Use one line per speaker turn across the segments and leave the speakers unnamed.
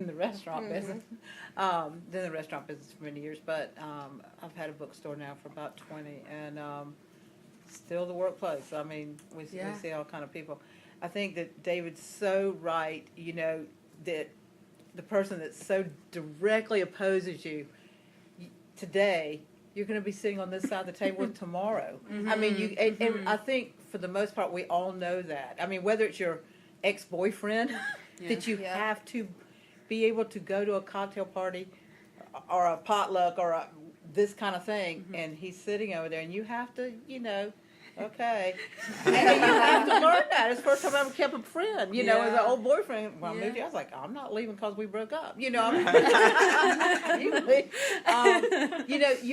in the restaurant business. Been in the restaurant business for many years, but I've had a bookstore now for about 20, and still the workplace. I mean, we see all kind of people. I think that David's so right, that the person that so directly opposes you today, you're going to be sitting on this side of the table with tomorrow. I mean, and I think for the most part, we all know that. I mean, whether it's your ex-boyfriend that you have to be able to go to a cocktail party or a potluck or this kind of thing, and he's sitting over there, and you have to, okay. And then you have to learn that. It's the first time I ever kept a friend, as an old boyfriend. When I moved here, I was like, I'm not leaving because we broke up. You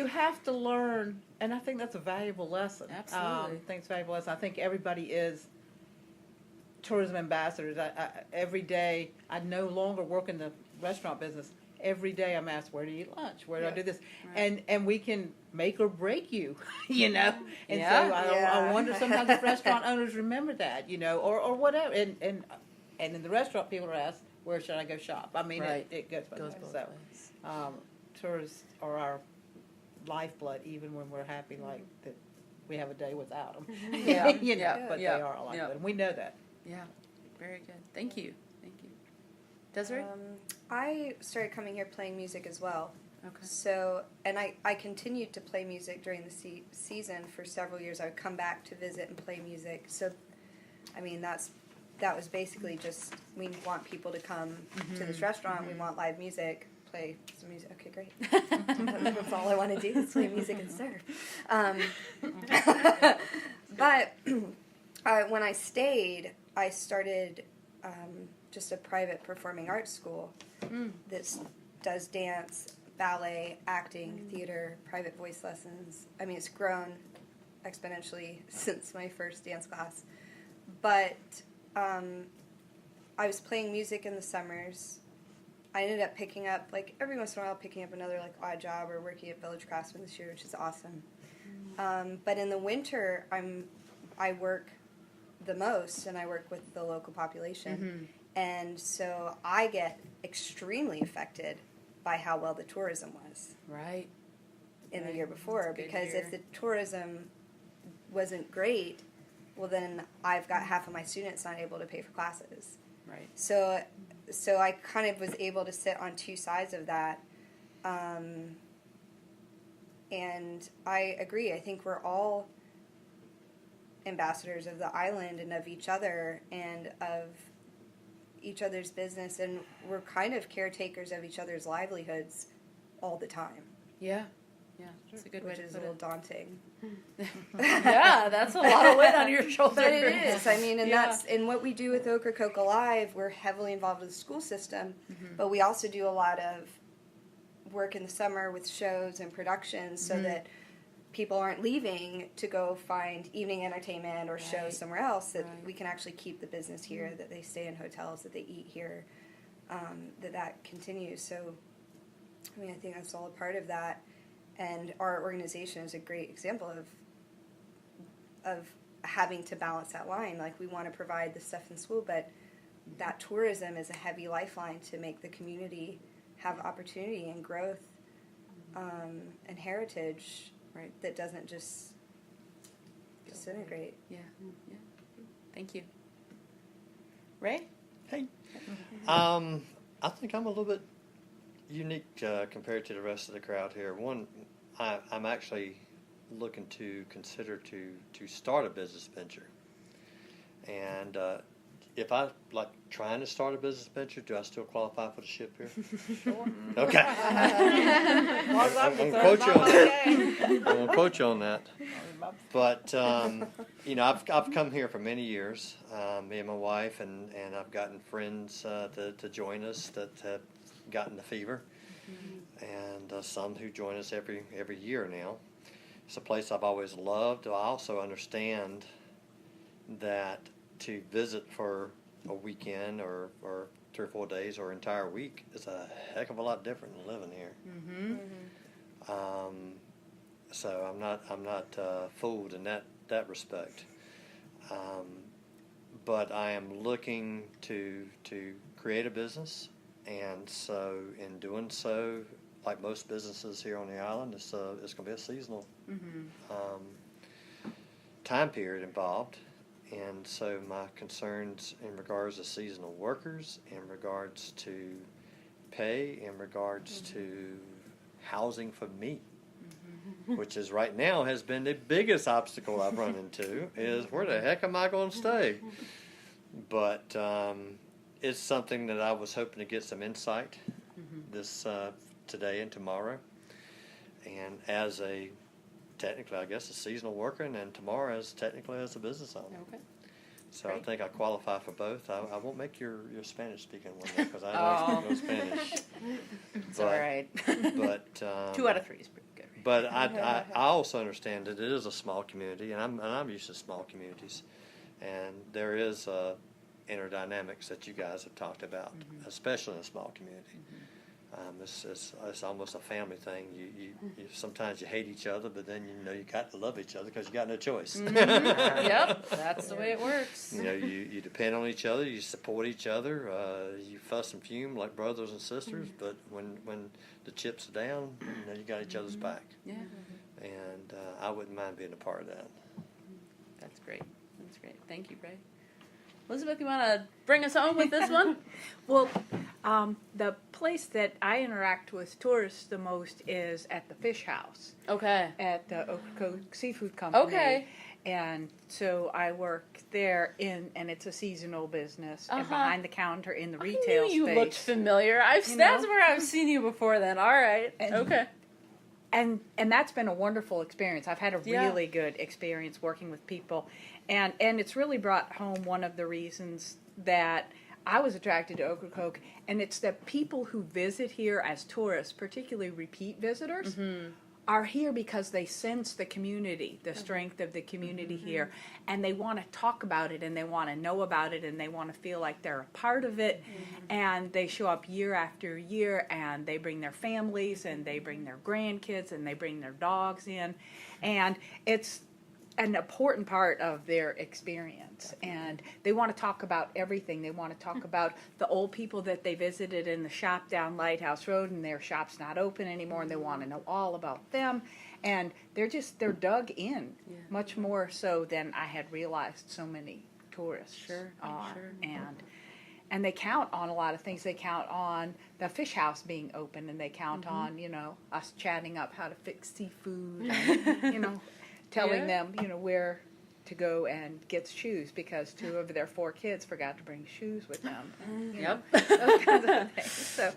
have to learn, and I think that's a valuable lesson.
Absolutely.
I think it's a valuable lesson. I think everybody is tourism ambassadors. Every day, I no longer work in the restaurant business. Every day I'm asked, where do you eat lunch? Where do I do this? Right. And we can make or break you, And so I wonder sometimes if restaurant owners remember that, or whatever. And in the restaurant, people are asked, where should I go shop? I mean, it goes both ways. So tourists are our lifeblood, even when we're happy, like that we have a day without them. But they are our lifeblood, and we know that.
Yeah, very good. Thank you. Desiree?
I started coming here playing music as well.
Okay.
So, and I continued to play music during the season for several years. I would come back to visit and play music. So, I mean, that was basically just, we want people to come to this restaurant. We want live music, play some music. Okay, great. That's all I want to do is play music and serve. But when I stayed, I started just a private performing arts school that does dance, ballet, acting, theater, private voice lessons. I mean, it's grown exponentially since my first dance class. But I was playing music in the summers. I ended up picking up, like, every once in a while, picking up another, like, odd job or working at Village Craftsman this year, which is awesome. But in the winter, I work the most, and I work with the local population. And so I get extremely affected by how well the tourism was.
Right.
In the year before. Because if the tourism wasn't great, well, then I've got half of my students not able to pay for classes.
Right.
So I kind of was able to sit on two sides of that. And I agree. I think we're all ambassadors of the island and of each other and of each other's business, and we're kind of caretakers of each other's livelihoods all the time.
Yeah, that's a good way to put it.
Which is a little daunting.
Yeah, that's a lot of weight on your shoulders.
But it is. I mean, and that's in what we do with Ocracoke Alive. We're heavily involved with the school system, but we also do a lot of work in the summer with shows and productions, so that people aren't leaving to go find evening entertainment or shows somewhere else, that we can actually keep the business here, that they stay in hotels, that they eat here, that continues. So, I mean, I think that's all a part of that. And our organization is a great example of having to balance that line. Like, we want to provide the stuff in school, but that tourism is a heavy lifeline to make the community have opportunity and growth and heritage. Right, that doesn't just disintegrate.
Yeah. Thank you. Ray?
Hey. I think I'm a little bit unique compared to the rest of the crowd here. One, I'm actually looking to consider to start a business venture. And if I like trying to start a business venture, do I still qualify for the ship here?
Sure.
Okay. I'm going to quote you on that. But I've come here for many years, me and my wife, and I've gotten friends to join us that have gotten the fever, and some who join us every year now. It's a place I've always loved. I also understand that to visit for a weekend or 3 or 4 days or entire week is a heck of a lot different than living here. So I'm not fooled in that respect. But I am looking to create a business And so in doing so, like most businesses here on the island, it's going to be a seasonal time period involved. And so my concerns in regards to seasonal workers, in regards to pay, in regards to housing for me, which is right now has been the biggest obstacle I've run into, is where the heck am I going to stay? But it's something that I was hoping to get some insight this today and tomorrow. And as technically, I guess, a seasonal worker, and then tomorrow as technically as a business owner.
Okay.
So
Great.
I think I qualify for both. I won't make your Spanish speaking one because I don't speak no Spanish.
It's all right.
But
2 out of 3 is pretty good. Right?
But I also understand that it is a small community, and I'm used to small communities, and there is inner dynamics that you guys have talked about, especially in a small community. It's almost a family thing. You sometimes you hate each other, but then you know you got to love each other because you got no choice.
Yep, that's the way it works.
You know, you depend on each other, you support each other, you fuss and fume like brothers and sisters, but when the chips are down, you know, you got each other's back.
Yeah,
And I wouldn't mind being a part of that.
that's great. That's great. Thank you, Ray. Elizabeth, you want to bring us home with this one?
Well, the place that I interact with tourists the most is at the Fish House
Okay.
at the Ocracoke Seafood Company.
Okay.
And so I work there and it's a seasonal business. And behind the counter in the retail
I knew you
space.
looked familiar.
You
That's
know?
where I've seen you before then. All right.
And-
Okay.
And that's been a wonderful experience. I've had a
Yeah.
really good experience working with people, and it's really brought home one of the reasons that I was attracted to Ocracoke, and it's that people who visit here as tourists, particularly repeat visitors, are here because they sense the community, the strength of the community here, and they want to talk about it, and they want to know about it, and they want to feel like they're a part of it, and they show up year after year, and they bring their families, and they bring their grandkids, and they bring their dogs in, and it's an important part of their experience, and they want to talk about everything. They want to talk about the old people that they visited in the shop down Lighthouse Road, and their shop's not open anymore, and they want to know all about them, and they're dug in much more so than I had realized so many tourists are. And they count on a lot of things. They count on the fish house being open, and they count on, you know, us chatting up how to fix seafood, and, you know, telling them, you know, where to go and get shoes because 2 of their 4 kids forgot to bring shoes with them. You know, those kinds of things. So